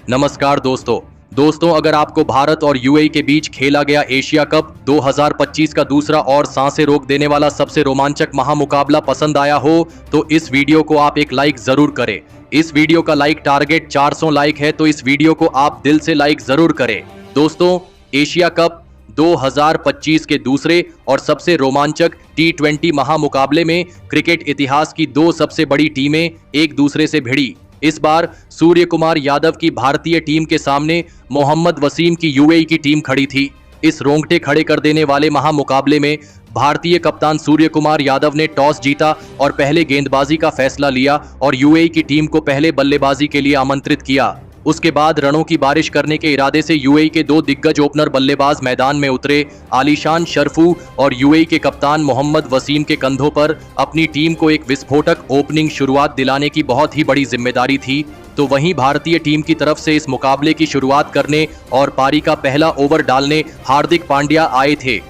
नमस्कार दोस्तों अगर आपको भारत और यूएई के बीच खेला गया एशिया कप 2025 का दूसरा और सांसें रोक देने वाला सबसे रोमांचक महामुकाबला पसंद आया हो तो इस वीडियो को आप एक लाइक जरूर करें। इस वीडियो का लाइक टारगेट 400 लाइक है तो इस वीडियो को आप दिल से लाइक जरूर करें। दोस्तों, एशिया कप 2025 के दूसरे और सबसे रोमांचक T20 महामुकाबले में क्रिकेट इतिहास की दो सबसे बड़ी टीमें एक दूसरे से भिड़ी। इस बार सूर्य कुमार यादव की भारतीय टीम के सामने मोहम्मद वसीम की यूएई की टीम खड़ी थी। इस रोंगटे खड़े कर देने वाले महामुकाबले में भारतीय कप्तान सूर्य कुमार यादव ने टॉस जीता और पहले गेंदबाजी का फैसला लिया और यूएई की टीम को पहले बल्लेबाजी के लिए आमंत्रित किया। उसके बाद रनों की बारिश करने के इरादे से यूएई के दो दिग्गज ओपनर बल्लेबाज मैदान में उतरे। आलीशान शरफू और यूएई के कप्तान मोहम्मद वसीम के कंधों पर अपनी टीम को एक विस्फोटक ओपनिंग शुरुआत दिलाने की बहुत ही बड़ी जिम्मेदारी थी। तो वहीं भारतीय टीम की तरफ से इस मुकाबले की शुरुआत करने और पारी का पहला ओवर डालने हार्दिक पांड्या आए थे,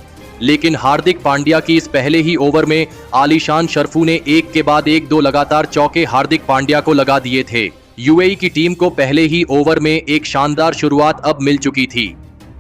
लेकिन हार्दिक पांड्या की इस पहले ही ओवर में आलीशान शरफू ने एक के बाद एक दो लगातार चौके हार्दिक पांड्या को लगा दिए थे। यूएई की टीम को पहले ही ओवर में एक शानदार शुरुआत अब मिल चुकी थी।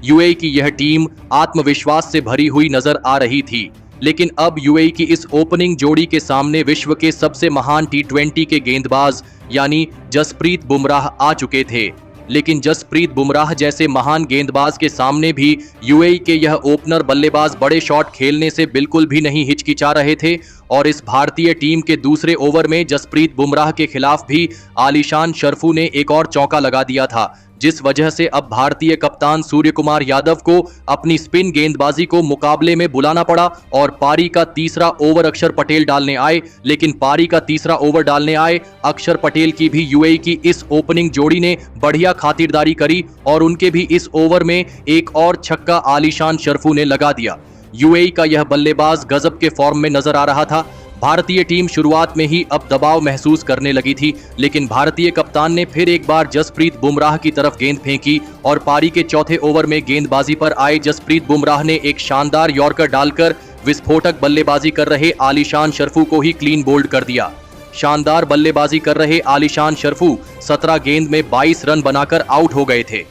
यूएई की यह टीम आत्मविश्वास से भरी हुई नजर आ रही थी, लेकिन अब यूएई की इस ओपनिंग जोड़ी के सामने विश्व के सबसे महान T20 के गेंदबाज यानी जसप्रीत बुमराह आ चुके थे। लेकिन जसप्रीत बुमराह जैसे महान गेंदबाज के सामने भी यूएई के यह ओपनर बल्लेबाज बड़े शॉट खेलने से बिल्कुल भी नहीं हिचकिचा रहे थे और इस भारतीय टीम के दूसरे ओवर में जसप्रीत बुमराह के खिलाफ भी आलीशान शरफू ने एक और चौका लगा दिया था, जिस वजह से अब भारतीय कप्तान सूर्य कुमार यादव को अपनी स्पिन गेंदबाजी को मुकाबले में बुलाना पड़ा और पारी का तीसरा ओवर अक्षर पटेल डालने आए। लेकिन पारी का तीसरा ओवर डालने आए अक्षर पटेल की भी यूएई की इस ओपनिंग जोड़ी ने बढ़िया खातिरदारी करी और उनके भी इस ओवर में एक और छक्का आलीशान शरफू ने लगा दिया। यूएई का यह बल्लेबाज गजब के फॉर्म में नजर आ रहा था। भारतीय टीम शुरुआत में ही अब दबाव महसूस करने लगी थी, लेकिन भारतीय कप्तान ने फिर एक बार जसप्रीत बुमराह की तरफ गेंद फेंकी और पारी के चौथे ओवर में गेंदबाजी पर आए जसप्रीत बुमराह ने एक शानदार यॉर्कर डालकर विस्फोटक बल्लेबाजी कर रहे आलीशान शरफू को ही क्लीन बोल्ड कर दिया। शानदार बल्लेबाजी कर रहे आलीशान शरफू 17 गेंद में 22 रन बनाकर आउट हो गए थे।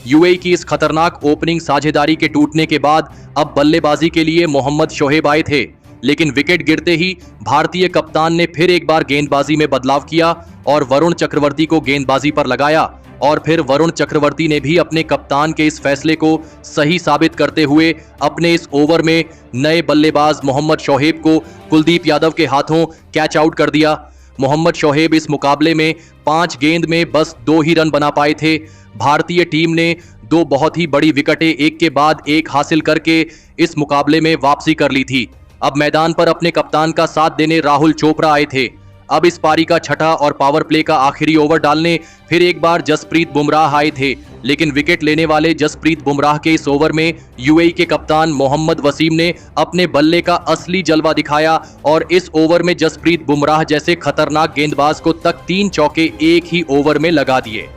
यूएई की इस खतरनाक ओपनिंग साझेदारी के टूटने के बाद अब बल्लेबाजी के लिए मोहम्मद शोएब आए थे, लेकिन विकेट गिरते ही भारतीय कप्तान ने फिर एक बार गेंदबाजी में बदलाव किया और वरुण चक्रवर्ती को गेंदबाजी पर लगाया और फिर वरुण चक्रवर्ती ने भी अपने कप्तान के इस फैसले को सही साबित करते हुए अपने इस ओवर में नए बल्लेबाज मोहम्मद शोएब को कुलदीप यादव के हाथों कैच आउट कर दिया। मोहम्मद शोएब इस मुकाबले में 5 गेंद में बस 2 ही रन बना पाए थे। भारतीय टीम ने 2 बहुत ही बड़ी विकेटें एक के बाद एक हासिल करके इस मुकाबले में वापसी कर ली थी। अब मैदान पर अपने कप्तान का साथ देने राहुल चोपड़ा आए थे। अब इस पारी का छठा और पावर प्ले का आखिरी ओवर डालने फिर एक बार जसप्रीत बुमराह आए थे, लेकिन विकेट लेने वाले जसप्रीत बुमराह के इस ओवर में यूएई के कप्तान मोहम्मद वसीम ने अपने बल्ले का असली जलवा दिखाया और इस ओवर में जसप्रीत बुमराह जैसे खतरनाक गेंदबाज को तक 3 चौके एक ही ओवर में लगा दिए।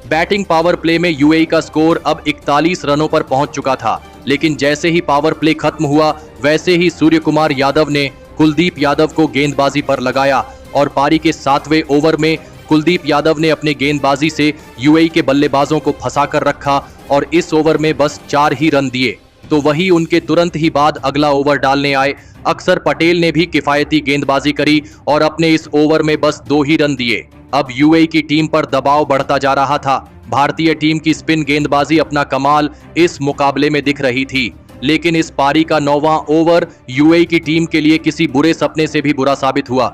बैटिंग पावर प्ले में यूएई का स्कोर अब 41 रनों पर पहुंच चुका था, लेकिन जैसे ही पावर प्ले खत्म हुआ वैसे ही सूर्य कुमार यादव ने कुलदीप यादव को गेंदबाजी पर लगाया और पारी के 7वें ओवर में कुलदीप यादव ने अपने गेंदबाजी से यूएई के बल्लेबाजों को फंसा कर रखा और इस ओवर में बस 4 ही रन दिए। तो वही उनके तुरंत ही बाद अगला ओवर डालने आए अक्षर पटेल ने भी किफायती गेंदबाजी करी और अपने इस ओवर में बस 2 ही रन दिए। अब यूएई की टीम पर दबाव बढ़ता जा रहा था। भारतीय टीम की स्पिन गेंदबाजी अपना कमाल इस मुकाबले में दिख रही थी, लेकिन इस पारी का 9वां ओवर यूएई की टीम के लिए किसी बुरे सपने से भी बुरा साबित हुआ,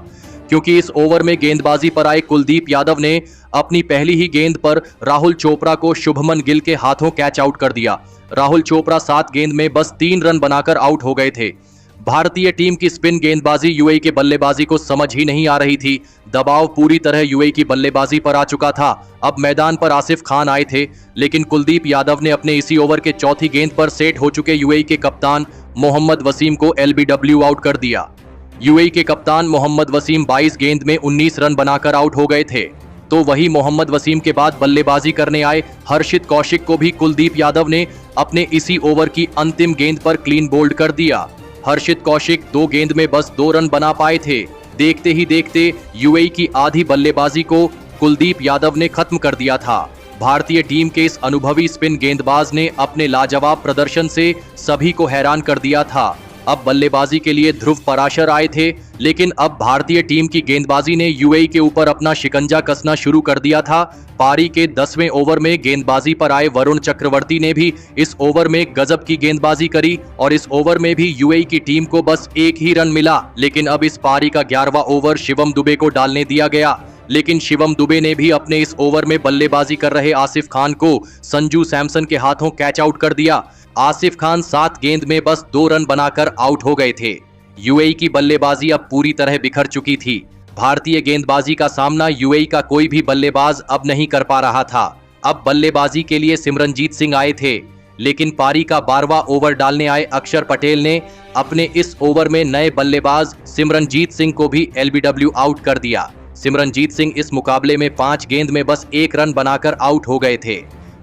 क्योंकि इस ओवर में गेंदबाजी पर आए कुलदीप यादव ने अपनी पहली ही गेंद पर राहुल चोपड़ा को शुभमन गिल के हाथों कैच आउट कर दिया। राहुल चोपड़ा 7 गेंद में बस 3 रन बनाकर आउट हो गए थे। भारतीय टीम की स्पिन गेंदबाजी यूएई के बल्लेबाजी को समझ ही नहीं आ रही थी। दबाव पूरी तरह यूएई की बल्लेबाजी पर आ चुका था। अब मैदान पर आसिफ खान आए थे, लेकिन कुलदीप यादव ने अपने इसी ओवर के चौथी गेंद पर सेट हो चुके यूएई के कप्तान मोहम्मद वसीम को एलबीडब्ल्यू आउट कर दिया। यूएई के कप्तान मोहम्मद वसीम 22 गेंद में 19 रन बनाकर आउट हो गए थे। तो वही मोहम्मद वसीम के बाद बल्लेबाजी करने आए हर्षित कौशिक को भी कुलदीप यादव ने अपने इसी ओवर की अंतिम गेंद पर क्लीन बोल्ड कर दिया। हर्षित कौशिक 2 गेंद में बस 2 रन बना पाए थे। देखते ही देखते यूएई की आधी बल्लेबाजी को कुलदीप यादव ने खत्म कर दिया था। भारतीय टीम के इस अनुभवी स्पिन गेंदबाज ने अपने लाजवाब प्रदर्शन से सभी को हैरान कर दिया था। अब बल्लेबाजी के लिए ध्रुव पराशर आए थे, लेकिन अब भारतीय टीम की गेंदबाजी ने यूएई के ऊपर अपना शिकंजा कसना शुरू कर दिया था। पारी के 10वें ओवर में गेंदबाजी पर आए वरुण चक्रवर्ती ने भी इस ओवर में गजब की गेंदबाजी करी और इस ओवर में भी यूएई की टीम को बस एक ही रन मिला। लेकिन अब इस पारी का 11वां ओवर शिवम दुबे को डालने दिया गया, लेकिन शिवम दुबे ने भी अपने इस ओवर में बल्लेबाजी कर रहे आसिफ खान को संजू सैमसन के हाथों कैच आउट कर दिया। आसिफ खान 7 गेंद में बस 2 रन बनाकर आउट हो गए थे। यूएई की बल्लेबाजी अब पूरी तरह बिखर चुकी थी। भारतीय गेंदबाजी का सामना यूएई का कोई भी बल्लेबाज अब नहीं कर पा रहा था। अब बल्लेबाजी के लिए सिमरनजीत सिंह आए थे, लेकिन पारी का 12वां ओवर डालने आए अक्षर पटेल ने अपने इस ओवर में नए बल्लेबाज सिमरनजीत सिंह को भी एलबीडब्ल्यू आउट कर दिया। सिमरनजीत सिंह इस मुकाबले में 5 गेंद में बस 1 रन बनाकर आउट हो गए थे।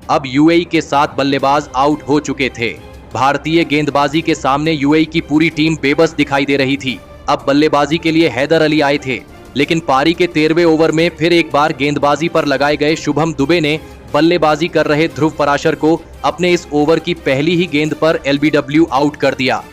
अब यूएई के 7 बल्लेबाज आउट हो चुके थे। भारतीय गेंदबाजी के सामने यूएई की पूरी टीम बेबस दिखाई दे रही थी। अब बल्लेबाजी के लिए हैदर अली आए थे, लेकिन पारी के 13वें ओवर में फिर एक बार गेंदबाजी पर लगाए गए शुभम दुबे ने बल्लेबाजी कर रहे ध्रुव पराशर को अपने इस ओवर की पहली ही गेंद पर एलबीडब्ल्यू आउट कर दिया।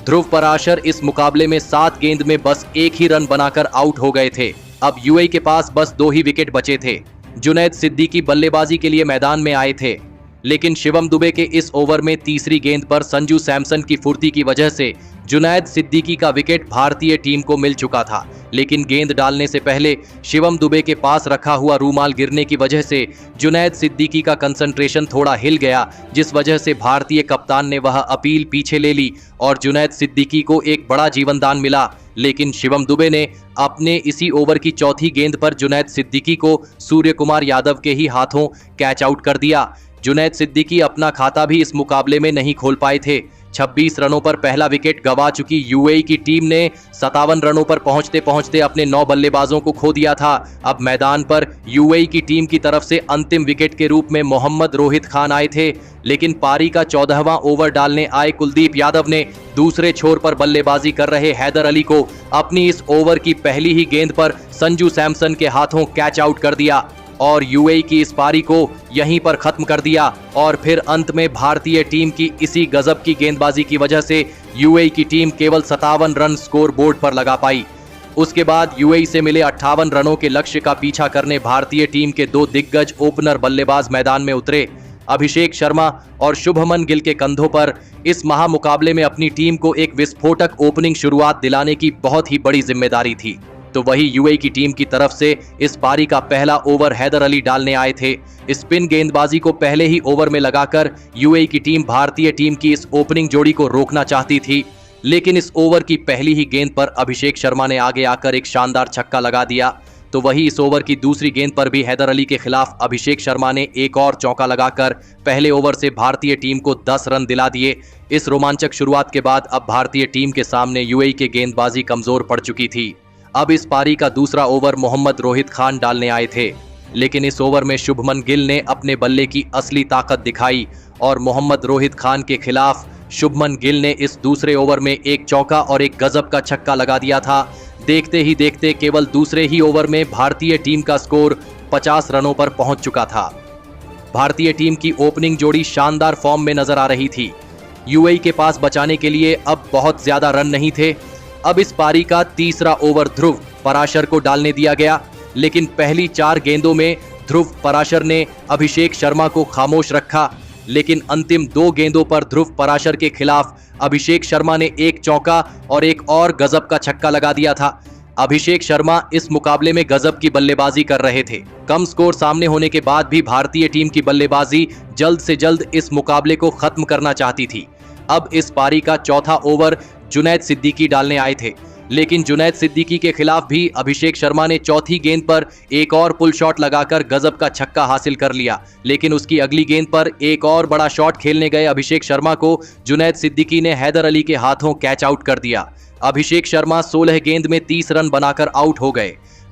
ध्रुव पराशर इस मुकाबले में 7 गेंद में बस 1 ही रन बनाकर आउट हो गए थे। अब यूएई के पास बस 2 ही विकेट बचे थे। जुनैद सिद्दीकी बल्लेबाजी के लिए मैदान में आए थे, लेकिन शिवम दुबे के इस ओवर में तीसरी गेंद पर संजू सैमसन की फुर्ती की वजह से जुनैद सिद्दीकी का विकेट भारतीय टीम को मिल चुका था। लेकिन गेंद डालने से पहले शिवम दुबे के पास रखा हुआ रूमाल गिरने की वजह से जुनैद सिद्दीकी का कंसंट्रेशन थोड़ा हिल गया, जिस वजह से भारतीय कप्तान ने वह अपील पीछे ले ली और जुनैद सिद्दीकी को एक बड़ा जीवनदान मिला। लेकिन शिवम दुबे ने अपने इसी ओवर की चौथी गेंद पर जुनैद सिद्दीकी को सूर्य कुमार यादव के ही हाथों कैच आउट कर दिया। जुनैद सिद्दीकी अपना खाता भी इस मुकाबले में नहीं खोल पाए थे। 26 रनों पर पहला विकेट गंवा चुकी यूएई की टीम ने 57 रनों पर पहुंचते पहुंचते अपने 9 बल्लेबाजों को खो दिया था। अब मैदान पर यूएई की टीम की तरफ से अंतिम विकेट के रूप में मोहम्मद रोहित खान आए थे, लेकिन पारी का 14वां ओवर डालने आए कुलदीप यादव ने दूसरे छोर पर बल्लेबाजी कर रहे हैदर अली को अपनी इस ओवर की पहली ही गेंद पर संजू सैमसन के हाथों कैच आउट कर दिया और यूएई की इस पारी को यहीं पर खत्म कर दिया। और फिर अंत में भारतीय टीम की इसी गजब की गेंदबाजी की वजह से यूएई की टीम केवल 57 रन स्कोर बोर्ड पर लगा पाई। उसके बाद यूएई से मिले 58 रनों के लक्ष्य का पीछा करने भारतीय टीम के 2 दिग्गज ओपनर बल्लेबाज मैदान में उतरे। अभिषेक शर्मा और शुभमन गिल के कंधों पर इस महामुकाबले में अपनी टीम को एक विस्फोटक ओपनिंग शुरुआत दिलाने की बहुत ही बड़ी जिम्मेदारी थी। तो वही यूएई की टीम की तरफ से इस पारी का पहला ओवर हैदर अली डालने आए थे। स्पिन गेंदबाजी को पहले ही ओवर में लगाकर यूएई की टीम भारतीय टीम की इस ओपनिंग जोड़ी को रोकना चाहती थी, लेकिन इस ओवर की पहली ही गेंद पर अभिषेक शर्मा ने आगे आकर एक शानदार छक्का लगा दिया। तो वही इस ओवर की दूसरी गेंद पर भी हैदर अली के खिलाफ अभिषेक शर्मा ने एक और चौका लगाकर पहले ओवर से भारतीय टीम को 10 रन दिला दिए। इस रोमांचक शुरुआत के बाद अब भारतीय टीम के सामने यूएई की गेंदबाजी कमजोर पड़ चुकी थी। अब इस पारी का दूसरा ओवर मोहम्मद रोहित खान डालने आए थे, लेकिन इस ओवर में शुभमन गिल ने अपने बल्ले की असली ताकत दिखाई और मोहम्मद रोहित खान के खिलाफ शुभमन गिल ने इस दूसरे ओवर में एक चौका और एक गजब का छक्का लगा दिया था। देखते ही देखते केवल दूसरे ही ओवर में भारतीय टीम का स्कोर 50 रनों पर पहुंच चुका था। भारतीय टीम की ओपनिंग जोड़ी शानदार फॉर्म में नजर आ रही थी। यूएई के पास बचाने के लिए अब बहुत ज्यादा रन नहीं थे। अब इस पारी का तीसरा ओवर ध्रुव पराशर को डालने दिया गया, लेकिन पहली 4 गेंदों में ध्रुव पराशर ने अभिषेक शर्मा को खामोश रखा, लेकिन अंतिम 2 गेंदों पर ध्रुव पराशर के खिलाफ अभिषेक शर्मा ने एक चौका और एक और गजब का छक्का लगा दिया था। अभिषेक शर्मा इस मुकाबले में गजब की बल्लेबाजी कर रहे थे। कम स्कोर सामने होने के बाद भी भारतीय टीम की बल्लेबाजी जल्द से जल्द इस मुकाबले को खत्म करना चाहती थी। अब इस पारी का चौथा ओवर जुनैद सिद्दीकी डालने आए थे, लेकिन जुनैद सिद्दीकी के खिलाफ भी अभिषेक शर्मा ने चौथी गेंद पर एक और पुल शॉट लगाकर गजब का छक्का हासिल कर लिया। लेकिन उसकी अगली गेंद पर एक और बड़ा शॉट खेलने गए अभिषेक शर्मा को जुनैद सिद्दीकी ने हैदर अली के हाथों कैच आउट कर दिया। अभिषेक शर्मा 16 गेंद में 30 रन बनाकर आउट हो गए।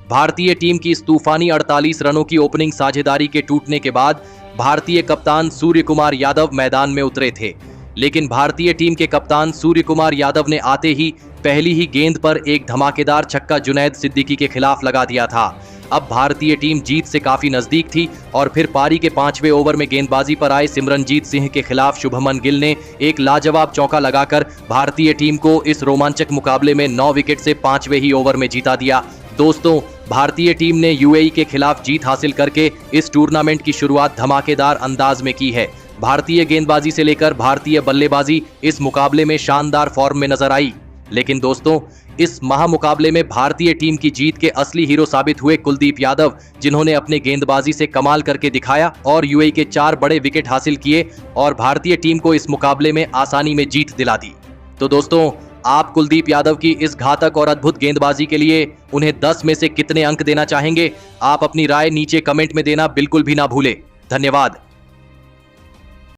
भारतीय टीम की इस तूफानी 48 रनों की ओपनिंग साझेदारी के टूटने के बाद भारतीय कप्तान सूर्य कुमार यादव मैदान में उतरे थे, लेकिन भारतीय टीम के कप्तान सूर्य कुमार यादव ने आते ही पहली ही गेंद पर एक धमाकेदार छक्का जुनैद सिद्दीकी के खिलाफ लगा दिया था। अब भारतीय टीम जीत से काफी नजदीक थी और फिर पारी के 5वें ओवर में गेंदबाजी पर आए सिमरनजीत सिंह के खिलाफ शुभमन गिल ने एक लाजवाब चौका लगाकर भारतीय टीम को इस रोमांचक मुकाबले में 9 विकेट से 5वें ही ओवर में जीता दिया। दोस्तों, भारतीय टीम ने यूएई के खिलाफ जीत हासिल करके इस टूर्नामेंट की शुरुआत धमाकेदार अंदाज में की है। भारतीय गेंदबाजी से लेकर भारतीय बल्लेबाजी इस मुकाबले में शानदार फॉर्म में नजर आई। लेकिन दोस्तों, इस महामुकाबले में भारतीय टीम की जीत के असली हीरो साबित हुए कुलदीप यादव, जिन्होंने अपने गेंदबाजी से कमाल करके दिखाया और यूएई के 4 बड़े विकेट हासिल किए और भारतीय टीम को इस मुकाबले में आसानी में जीत दिला दी। तो दोस्तों, आप कुलदीप यादव की इस घातक और अद्भुत गेंदबाजी के लिए उन्हें 10 में से कितने अंक देना चाहेंगे? आप अपनी राय नीचे कमेंट में देना बिल्कुल भी ना भूलें। धन्यवाद।